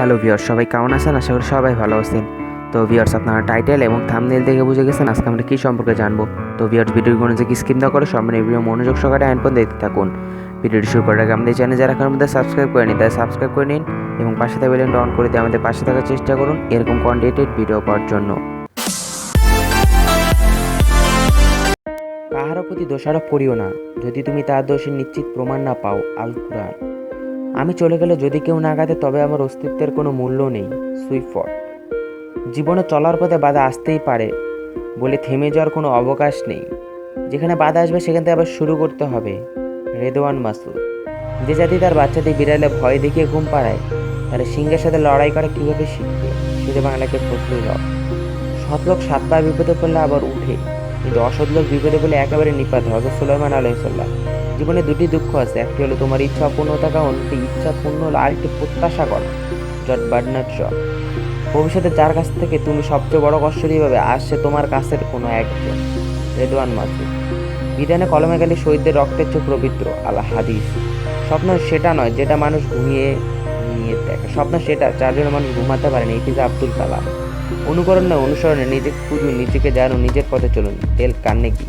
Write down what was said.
Hello viewers, সবাই কেমন আছেন? আশা করি সবাই ভালো আছেন। তো ভিউয়ার্স, আপনারা টাইটেল এবং থাম্বনেল দেখে বুঝে গেছেন আজকে আমরা কী সম্পর্কে জানবো। তো ভিউয়ার্স, ভিডিওর কোনো যে স্কিপ না করে সম্পূর্ণ ভিডিও মনোযোগ সহকারে আইন পর্যন্ত দেখতে থাকুন। ভিডিওটি শুরু করার আগে আমাদের চ্যানেল যারা এখনো মধ্যে সাবস্ক্রাইব করেনি তাই সাবস্ক্রাইব করে নিন এবং পাশে থাকা বেলটা অন করে দিয়ে আমাদের পাশে থাকার চেষ্টা করুন এরকম কন্টেন্টেড ভিডিও পাওয়ার জন্য। কাহারও প্রতি দোষারোপ করিও না যদি তুমি তার দোষের নিশ্চিত প্রমাণ না পাও। আল কুরআন। আমি চলে গেলে যদি কেউ না কাঁদে তবে আমার অস্তিত্বের কোনো মূল্য নেই। সুইফট। জীবনে চলার পথে বাধা আসতেই পারে বলে থেমে যাওয়ার কোনো অবকাশ নেই। যেখানে বাধা আসবে সেখান থেকে আবার শুরু করতে হবে। রেদওয়ান মাসুদ। যে জাতি তার বাচ্চাদের বিড়ালে ভয় দেখিয়ে ঘুম পাড়ায় তারা সিংহের সাথে লড়াই করা কীভাবে শিখবে? সেটা বাংলাকে ফজলুল হক। সৎলোক সাতবার বিপদে পড়লে আবার উঠে, কিন্তু অসৎলোক বিপদে পড়লে একেবারে নিপাত হয়। সুলাইমান আলাইহিসসালাম। জীবনে দুটি দুঃখ আছে, একটি হলো তোমার ইচ্ছা অপূর্ণ থাকা, অন্যটি ইচ্ছা পূর্ণ হলো আরেকটি প্রত্যাশা করা। George Bernard Shaw. ভবিষ্যতে যার কাছ থেকে তুমি সবচেয়ে বড় কষ্ট পাবে আজ সে তোমার কাছের কোনো একজন। রেদওয়ান মাসুদ। বিধানে কলমে গেলে শহীদদের রক্তের চেয়ে পবিত্র। আল হাদিস। স্বপ্ন সেটা নয় যেটা মানুষ ঘুমিয়ে ঘুমিয়ে দেখে, স্বপ্ন সেটা যার জন্য মানুষ ঘুমাতে পারে না। এপিজে আব্দুল কালাম। অনুকরণ নয় অনুসরণে নিজেকে খুঁজুন, নিজেকে জানুন, নিজের পথে চলুন। Dale Carnegie.